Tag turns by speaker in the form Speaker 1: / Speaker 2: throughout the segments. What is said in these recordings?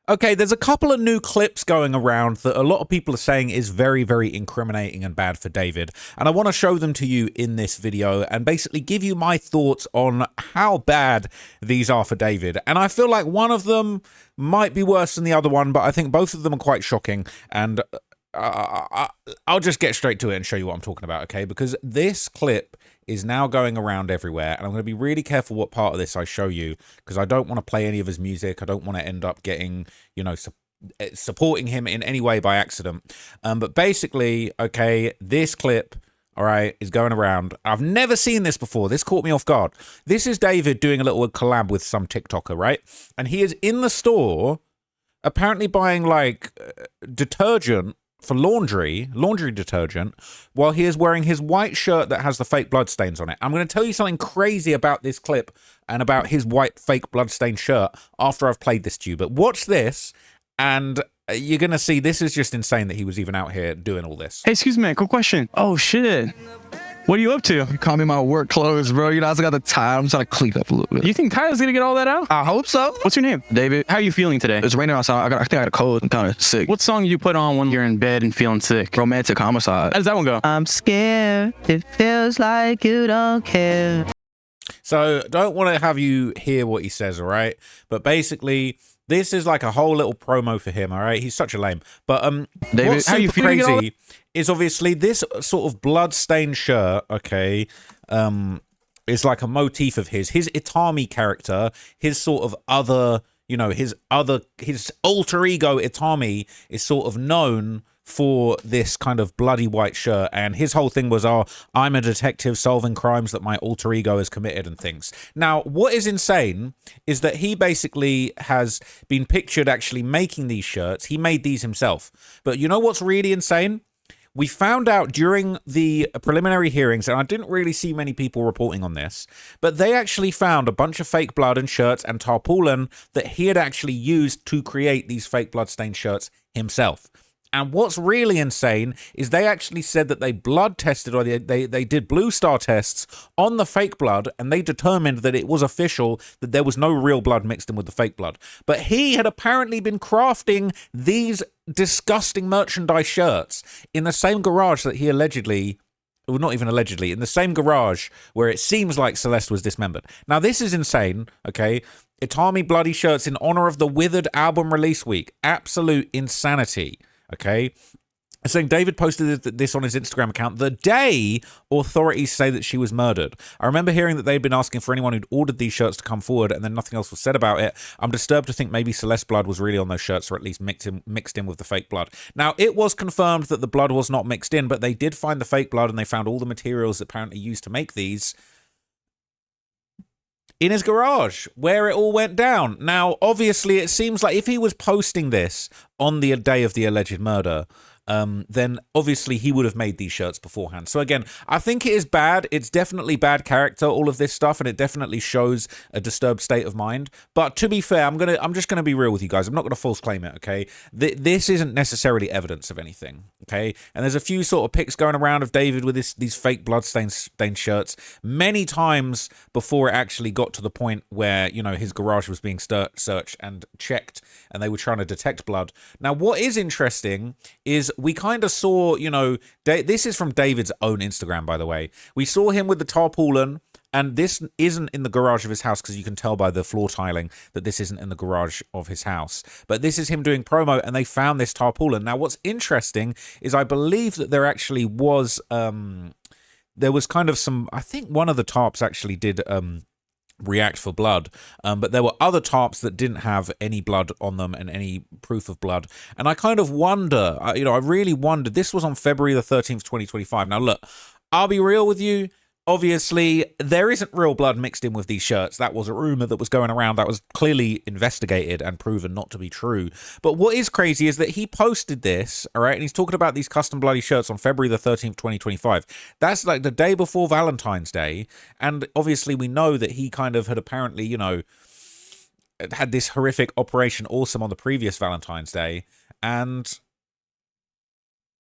Speaker 1: Okay, there's a couple of new clips going around that a lot of people are saying is very, very incriminating and bad for David. And I want to show them to you in this video and basically give you my thoughts on how bad these are for David. And I feel like one of them might be worse than the other one, but I think both of them are quite shocking. And I'll just get straight to it and show you what I'm talking about, okay? Because this clip is now going around everywhere, and I'm going to be really careful what part of this I show you, because I don't want to play any of his music. I don't want to end up getting, you know, supporting him in any way by accident. But basically, okay, this clip, all right, is going around. I've never seen this before. This caught me off guard. This is David doing a little collab with some TikToker, right? And he is in the store, apparently buying, like, detergent for laundry detergent, while he is wearing his white shirt that has the fake bloodstains on it. I'm going to tell you something crazy about this clip and about his white fake bloodstained shirt after I've played this to you. But watch this, and you're going to see this is just insane that he was even out here doing all this.
Speaker 2: Hey, excuse me, quick question. Oh, shit. What are you up to?
Speaker 3: You call me my work clothes, bro. You know, I just got the tie. I'm trying to clean up a little bit.
Speaker 2: You think Tyler's gonna get all that out?
Speaker 3: I hope so.
Speaker 2: What's your name?
Speaker 3: David.
Speaker 2: How are you feeling today?
Speaker 3: It's raining outside. I think I got a cold. I'm kind of sick.
Speaker 2: What song do you put on when you're in bed and feeling sick?
Speaker 3: Romantic Homicide.
Speaker 2: How does that one go?
Speaker 4: I'm scared. It feels like you don't care.
Speaker 1: So don't want to have you hear what he says, all right? But basically, this is like a whole little promo for him, all right? He's such a lame. But
Speaker 3: David,
Speaker 1: what's
Speaker 3: how you
Speaker 1: super
Speaker 3: feeling
Speaker 1: crazy is obviously this sort of blood-stained shirt, okay, is like a motif of his Itami character, his sort of other, you know, his alter ego Itami is sort of known for this kind of bloody white shirt, and his whole thing was, oh, I'm a detective solving crimes that my alter ego has committed and things. Now, what is insane is that he basically has been pictured actually making these shirts. He made these himself. But you know what's really insane? We found out during the preliminary hearings, and I didn't really see many people reporting on this, but they actually found a bunch of fake blood and shirts and tarpaulin that he had actually used to create these fake bloodstained shirts himself. And what's really insane is they actually said that they blood tested, or they did blue star tests on the fake blood, and they determined that it was official, that there was no real blood mixed in with the fake blood. But he had apparently been crafting these disgusting merchandise shirts in the same garage that he allegedly, well, not even allegedly, in the same garage where it seems like Celeste was dismembered. Now, this is insane, okay? Itami bloody shirts in honor of the Withered album release week. Absolute insanity. Okay, saying David posted this on his Instagram account the day authorities say that she was murdered. I remember hearing that they'd been asking for anyone who'd ordered these shirts to come forward, and then nothing else was said about it. I'm disturbed to think maybe Celeste blood was really on those shirts, or at least mixed in with the fake blood. Now, it was confirmed that the blood was not mixed in, but they did find the fake blood, and they found all the materials apparently used to make these in his garage, where it all went down. Now, obviously, it seems like if he was posting this on the day of the alleged murder, then obviously he would have made these shirts beforehand. So again, I think it is bad. It's definitely bad character, all of this stuff, and it definitely shows a disturbed state of mind. But to be fair, I'm just gonna be real with you guys. I'm not gonna false claim it, okay? This isn't necessarily evidence of anything, okay? And there's a few sort of pics going around of David with these fake blood-stained shirts many times before it actually got to the point where, you know, his garage was being searched and checked, and they were trying to detect blood. Now, what is interesting is we kind of saw, you know, this is from David's own Instagram, by the way. We saw him with the tarpaulin, and this isn't in the garage of his house, because you can tell by the floor tiling that this isn't in the garage of his house. But this is him doing promo, and they found this tarpaulin. Now, what's interesting is I believe that there actually was, there was kind of some, I think one of the tarps actually did, react for blood, but there were other tarps that didn't have any blood on them and any proof of blood. And I kind of wonder, you know, I really wondered. This was on February the 13th, 2025. Now, look, I'll be real with you. Obviously, there isn't real blood mixed in with these shirts. That was a rumor that was going around that was clearly investigated and proven not to be true. But what is crazy is that he posted this, all right, and he's talking about these custom bloody shirts on February the 13th, 2025. That's like the day before Valentine's Day. And obviously, we know that he kind of had apparently, you know, had this horrific Operation Awesome on the previous Valentine's Day. And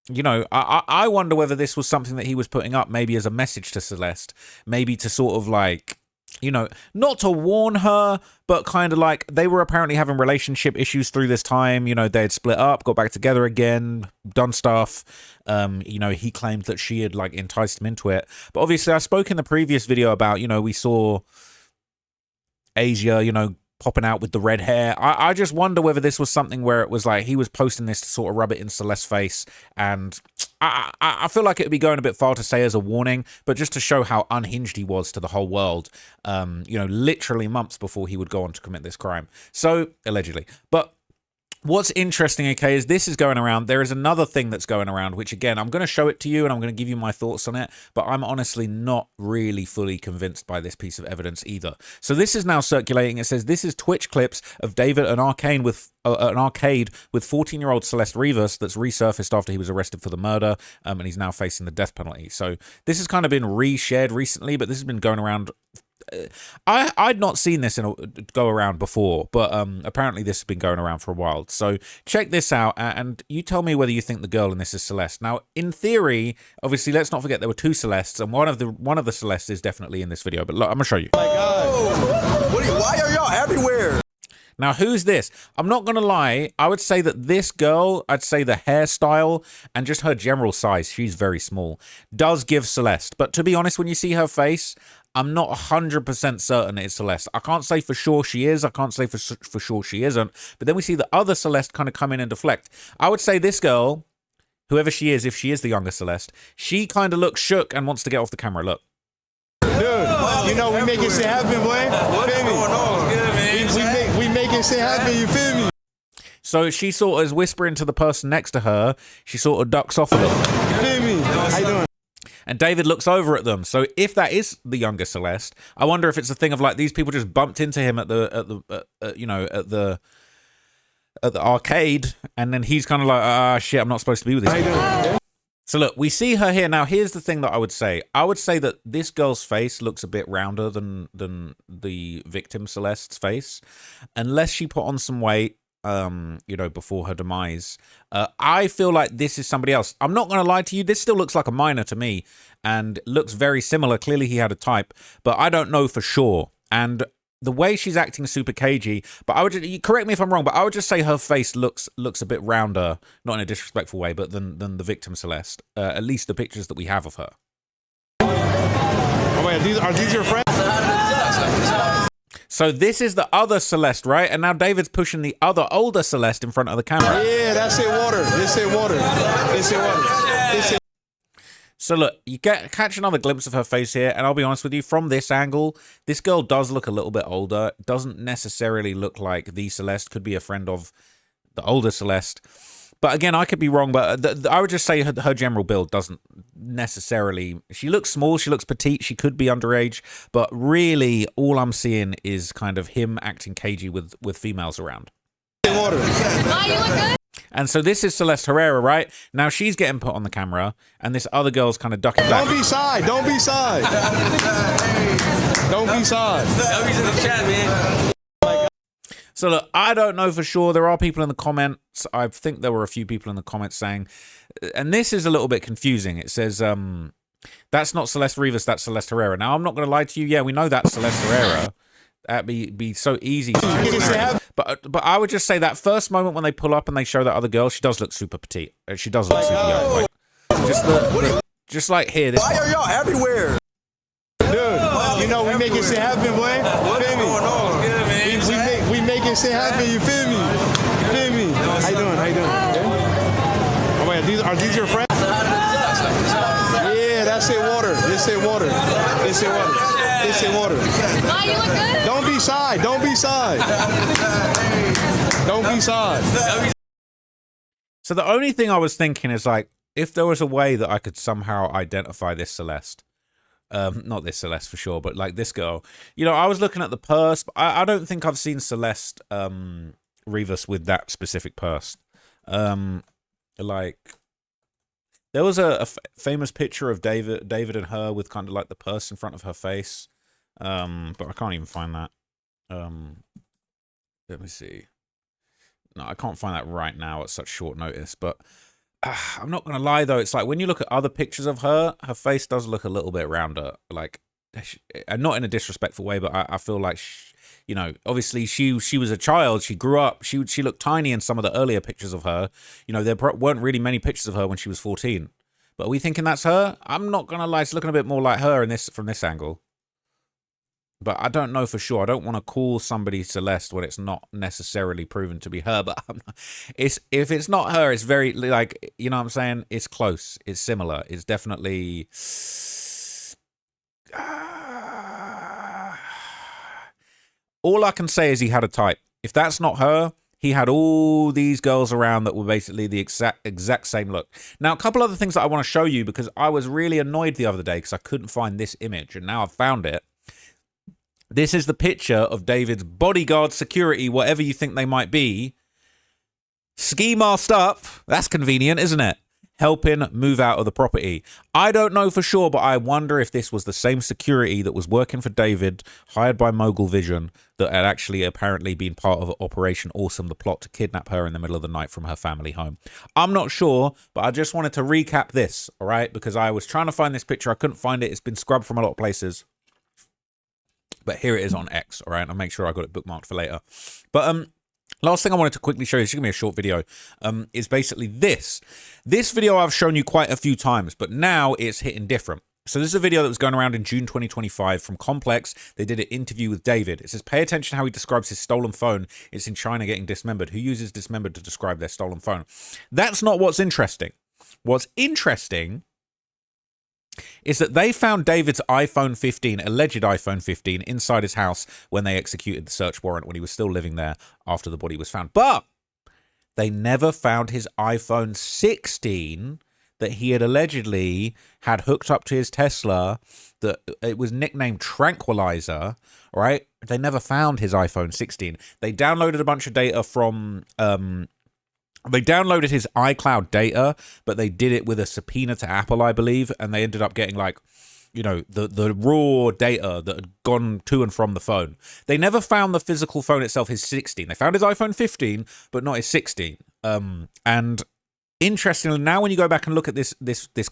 Speaker 1: you know, I wonder whether this was something that he was putting up maybe as a message to Celeste, maybe to sort of like you know, not to warn her, but kind of like they were apparently having relationship issues through this time. You know, they had split up, got back together again, done stuff. You know, he claimed that she had like enticed him into it. But obviously I spoke in the previous video about, you know, we saw Asia, you know, popping out with the red hair. I just wonder whether this was something where it was like he was posting this to sort of rub it in Celeste's face, and I feel like it would be going a bit far to say as a warning, but just to show how unhinged he was to the whole world, you know, literally months before he would go on to commit this crime. So, allegedly. But what's interesting, okay, is this is going around. There is another thing that's going around, which again, I'm going to show it to you and I'm going to give you my thoughts on it, but I'm honestly not really fully convinced by this piece of evidence either. So this is now circulating. It says this is Twitch clips of David an arcade with 14-year-old Celeste Rivas that's resurfaced after he was arrested for the murder, and he's now facing the death penalty. So this has kind of been reshared recently, but this has been going around. I'd not seen this go around before, but apparently this has been going around for a while. So check this out, and you tell me whether you think the girl in this is Celeste. Now, in theory, obviously, let's not forget there were two Celestes, and one of the Celestes is definitely in this video. But look, I'm gonna show you.
Speaker 5: Oh my God! Why are y'all everywhere?
Speaker 1: Now, who's this? I'm not going to lie. I would say that this girl, I'd say the hairstyle and just her general size, she's very small, does give Celeste. But to be honest, when you see her face, I'm not 100% certain it's Celeste. I can't say for sure she is. I can't say for sure she isn't. But then we see the other Celeste kind of come in and deflect. I would say this girl, whoever she is, if she is the younger Celeste, she kind of looks shook and wants to get off the camera. Look.
Speaker 6: Dude, you know we making shit happen, boy.
Speaker 5: What's going on? Good, man.
Speaker 6: We making shit happen, you feel me?
Speaker 1: So she sort of is whispering to the person next to her. She sort of ducks off a little.
Speaker 6: You feel me? How you doing?
Speaker 1: And David looks over at them. So if that is the younger Celeste, I wonder if it's a thing of like these people just bumped into him at the arcade, and then he's kind of like, shit, I'm not supposed to be with these people. So look, we see her here. Now, here's the thing that I would say. I would say that this girl's face looks a bit rounder than the victim Celeste's face. Unless she put on some weight, you know, before her demise. I feel like this is somebody else. I'm not going to lie to you. This still looks like a minor to me and looks very similar. Clearly, he had a type, but I don't know for sure. And the way she's acting super cagey, but I would just, correct me if I'm wrong, but I would just say her face looks a bit rounder, not in a disrespectful way, but than the victim Celeste. At least the pictures that we have of her.
Speaker 6: Oh wait, are these your friends?
Speaker 1: So this is the other Celeste, right? And now David's pushing the other older Celeste in front of the camera.
Speaker 6: Yeah, that's it. Water. This it water. This it water. This it.
Speaker 1: So look, you catch another glimpse of her face here, and I'll be honest with you, from this angle, this girl does look a little bit older. Doesn't necessarily look like the Celeste. Could be a friend of the older Celeste. But again, I could be wrong, but I would just say her general build doesn't necessarily... She looks small, she looks petite, she could be underage, but really all I'm seeing is kind of him acting cagey with females around.
Speaker 6: Water.
Speaker 7: Oh, you look good.
Speaker 1: And so this is Celeste Herrera, right? Now she's getting put on the camera, and this other girl's kind of ducking back.
Speaker 6: Don't be shy. Don't be shy. Don't be shy.
Speaker 5: W's in the chat, man.
Speaker 1: So look, I don't know for sure. There are people in the comments. I think there were a few people in the comments saying, and this is a little bit confusing. It says, that's not Celeste Rivas, that's Celeste Herrera. Now, I'm not going to lie to you. Yeah, we know that's Celeste Herrera. That'd be so easy to but I would just say that first moment when they pull up and they show that other girl, she does look super petite. She does look super young. Like, just like here. This
Speaker 5: Why are y'all everywhere?
Speaker 6: Dude, you know we making shit happen, boy.
Speaker 5: What's going on? Good, man.
Speaker 6: We making shit happen, you feel me? You feel me? How you doing? How you doing? Okay? Oh wait, are these your friends? Yeah, that's it water. This it water. This it water. This it water.
Speaker 7: Oh, you look good.
Speaker 6: Don't be shy. Don't be shy. Don't be shy.
Speaker 1: So the only thing I was thinking is like, if there was a way that I could somehow identify this Celeste, not this Celeste for sure, but like this girl, you know, I was looking at the purse, but I don't think I've seen Celeste Rivas with that specific purse. Like there was a famous picture of David and her with kind of like the purse in front of her face, but I can't even find that. Let me see. No, I can't find that right now at such short notice, but I'm not going to lie though. It's like when you look at other pictures of her, her face does look a little bit rounder. Like and not in a disrespectful way, but I feel like, you know, obviously she was a child. She grew up. She looked tiny in some of the earlier pictures of her. You know, there weren't really many pictures of her when she was 14. But are we thinking that's her? I'm not gonna lie. It's looking a bit more like her in this from this angle. But I don't know for sure. I don't want to call somebody Celeste when it's not necessarily proven to be her. But if it's not her, it's very, like, you know what I'm saying? It's close. It's similar. It's definitely... all I can say is he had a type. If that's not her, he had all these girls around that were basically the exact same look. Now, a couple other things that I want to show you, because I was really annoyed the other day because I couldn't find this image, and now I've found it. This is the picture of David's bodyguard, security, whatever you think they might be, ski masked up. That's convenient, isn't it? Helping move out of the property. I don't know for sure, but I wonder if this was the same security that was working for David, hired by Mogul Vision, that had actually apparently been part of Operation Awesome, the plot to kidnap her in the middle of the night from her family home. I'm not sure, but I just wanted to recap this, all right? Because I was trying to find this picture. I couldn't find it. It's been scrubbed from a lot of places. But here it is on X, all right? I'll make sure I got it bookmarked for later. But last thing I wanted to quickly show you, it's going to be a short video, is basically this. This video I've shown you quite a few times, but now it's hitting different. So this is a video that was going around in June 2025 from Complex. They did an interview with David. It says, pay attention how he describes his stolen phone. It's in China getting dismembered. Who uses dismembered to describe their stolen phone? That's not what's interesting. What's interesting is that they found David's iPhone 15, alleged iPhone 15, inside his house when they executed the search warrant when he was still living there after the body was found. But they never found his iPhone 16 that he had allegedly had hooked up to his Tesla, that it was nicknamed Tranquilizer, right? They never found his iPhone 16. They downloaded a bunch of data from... They downloaded his iCloud data, but they did it with a subpoena to Apple, I believe, and they ended up getting, like, you know, the raw data that had gone to and from the phone. They never found the physical phone itself, his 16. They found his iPhone 15, but not his 16. And interestingly, now when you go back and look at this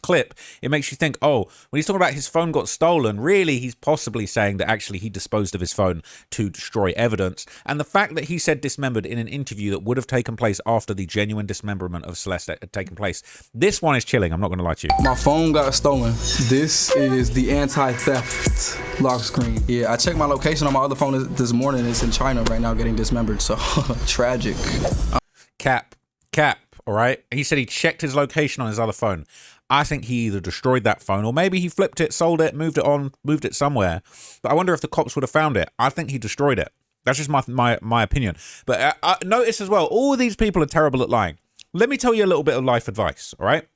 Speaker 1: clip, it makes you think, oh, when he's talking about his phone got stolen, really he's possibly saying that actually he disposed of his phone to destroy evidence. And the fact that he said dismembered in an interview that would have taken place after the genuine dismemberment of Celeste had taken place, this one is chilling. I'm not going to lie to you.
Speaker 3: My phone got stolen. This is the anti-theft lock screen. Yeah, I checked my location on my other phone this morning. It's in China right now getting dismembered, so tragic.
Speaker 1: Cap. All right. He said he checked his location on his other phone. I think he either destroyed that phone or maybe he flipped it, sold it, moved it somewhere. But I wonder if the cops would have found it. I think he destroyed it. That's just my opinion. But notice as well, all these people are terrible at lying. Let me tell you a little bit of life advice. All right.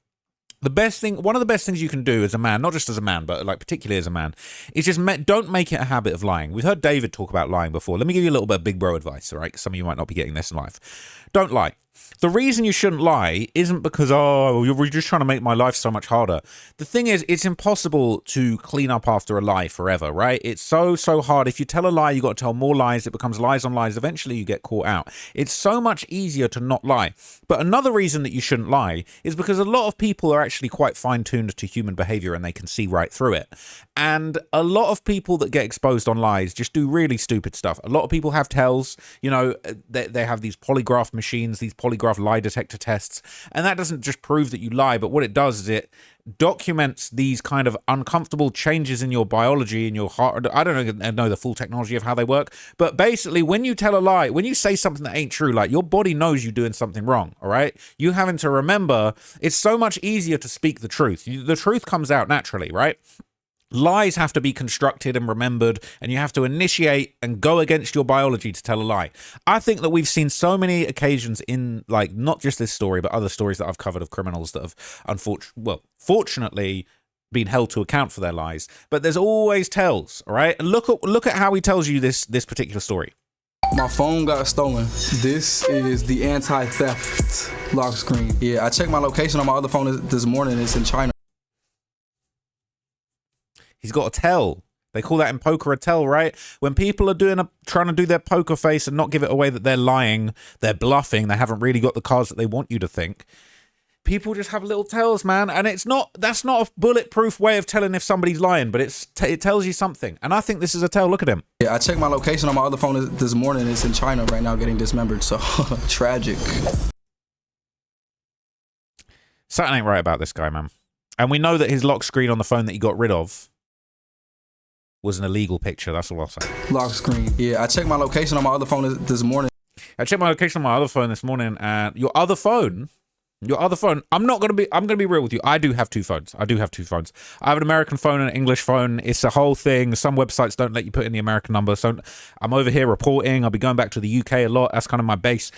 Speaker 1: One of the best things you can do as a man, not just as a man, but like particularly as a man, is just don't make it a habit of lying. We've heard David talk about lying before. Let me give you a little bit of big bro advice. All right. Some of you might not be getting this in life. Don't lie. The reason you shouldn't lie isn't because, oh, you're just trying to make my life so much harder. The thing is, it's impossible to clean up after a lie forever, right? It's so hard. If you tell a lie, you got to tell more lies. It becomes lies on lies. Eventually, you get caught out. It's so much easier to not lie. But another reason that you shouldn't lie is because a lot of people are actually quite fine-tuned to human behavior and they can see right through it. And a lot of people that get exposed on lies just do really stupid stuff. A lot of people have tells, you know, they have these polygraph machines, these polygraph lie detector tests, and that doesn't just prove that you lie, but what it does is it documents these kind of uncomfortable changes in your biology, in your heart. I don't know the full technology of how they work, but basically when you tell a lie, when you say something that ain't true, like your body knows you're doing something wrong, all right? You having to remember, it's so much easier to speak the truth. The truth comes out naturally, right? Lies have to be constructed and remembered, and you have to initiate and go against your biology to tell a lie. I think that we've seen so many occasions in, like, not just this story, but other stories that I've covered of criminals that have, fortunately, been held to account for their lies. But there's always tells, all right? And look at how he tells you this particular story.
Speaker 3: My phone got stolen. This is the anti-theft lock screen. Yeah, I checked my location on my other phone this morning. It's in China.
Speaker 1: He's got a tell. They call that in poker a tell, right? When people are trying to do their poker face and not give it away that they're lying, they're bluffing, they haven't really got the cards that they want you to think. people just have little tells, man, and that's not a bulletproof way of telling if somebody's lying, but it tells you something, and I think this is a tell. Look at him.
Speaker 3: Yeah, I checked my location on my other phone this morning. It's in China right now, getting dismembered. So tragic.
Speaker 1: Something ain't right about this guy, man. And we know that his lock screen on the phone that he got rid of was an illegal picture. That's all I'll say.
Speaker 3: Lock screen. Yeah, I checked my location on my other phone this morning.
Speaker 1: I checked my location on my other phone this morning, and your other phone. I'm gonna be real with you. I do have two phones. I have an American phone and an English phone. It's a whole thing. Some websites don't let you put in the American number. So I'm over here reporting. I'll be going back to the UK a lot. That's kind of my base.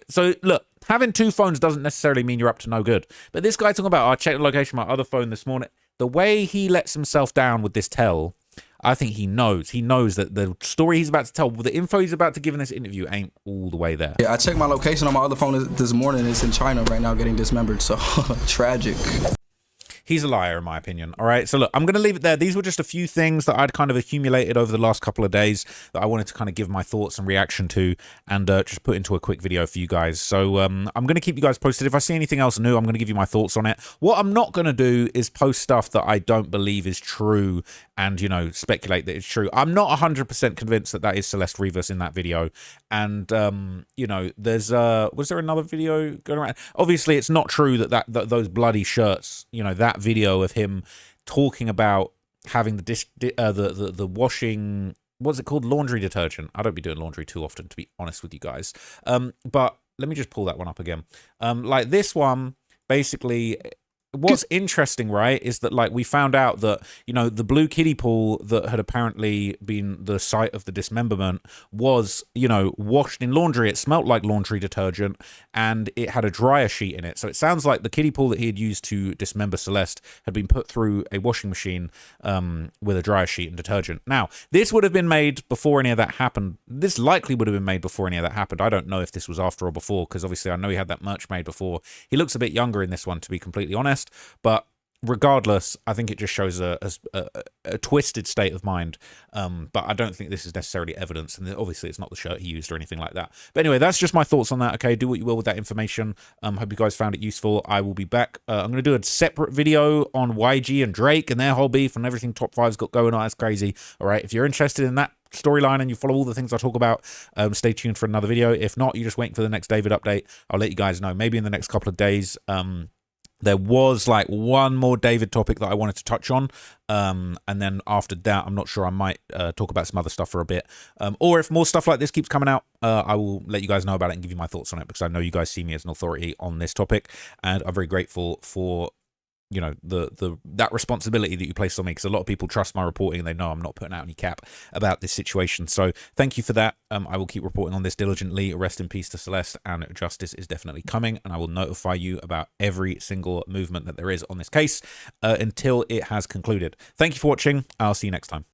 Speaker 1: So look, having two phones doesn't necessarily mean you're up to no good. But this guy talking about, I checked the location of my other phone this morning. The way he lets himself down with this tell, I think he knows. He knows that the story he's about to tell, the info he's about to give in this interview ain't all the way there.
Speaker 3: Yeah, I checked my location on my other phone this morning. It's in China right now, getting dismembered. So tragic.
Speaker 1: He's a liar, in my opinion. All right. So look, I'm going to leave it there. These were just a few things that I'd kind of accumulated over the last couple of days that I wanted to kind of give my thoughts and reaction to, and just put into a quick video for you guys. So I'm going to keep you guys posted. If I see anything else new, I'm going to give you my thoughts on it. What I'm not going to do is post stuff that I don't believe is true and, you know, speculate that it's true. I'm not 100% convinced that that is Celeste Rivas in that video. And, you know, was there another video going around? Obviously, it's not true that those bloody shirts, you know, that video of him talking about having the washing, what's it called, laundry detergent. I don't be doing laundry too often, to be honest with you guys, but let me just pull that one up again. Like this one, basically what's interesting, right, is that, like, we found out that, you know, the blue kiddie pool that had apparently been the site of the dismemberment was, you know, washed in laundry. It smelt like laundry detergent, and it had a dryer sheet in it. So it sounds like the kiddie pool that he had used to dismember Celeste had been put through a washing machine with a dryer sheet and detergent. Now, this would have been made before any of that happened. This likely would have been made before any of that happened. I don't know if this was after or before, because obviously I know he had that merch made before. He looks a bit younger in this one, to be completely honest. But regardless, I think it just shows a twisted state of mind. But I don't think this is necessarily evidence. And obviously, it's not the shirt he used or anything like that. But anyway, that's just my thoughts on that. Okay, do what you will with that information. Hope you guys found it useful. I will be back. I'm going to do a separate video on YG and Drake and their whole beef and everything Top 5's got going on. That's crazy. All right, if you're interested in that storyline and you follow all the things I talk about, stay tuned for another video. If not, you just wait for the next David update. I'll let you guys know. Maybe in the next couple of days. There was like one more David topic that I wanted to touch on. And then after that, I'm not sure, I might talk about some other stuff for a bit. Or if more stuff like this keeps coming out, I will let you guys know about it and give you my thoughts on it, because I know you guys see me as an authority on this topic. And I'm very grateful for, you know, that responsibility that you placed on me, because a lot of people trust my reporting and they know I'm not putting out any cap about this situation. So thank you for that. I will keep reporting on this diligently. Rest in peace to Celeste, and justice is definitely coming, and I will notify you about every single movement that there is on this case until it has concluded. Thank you for watching. I'll see you next time.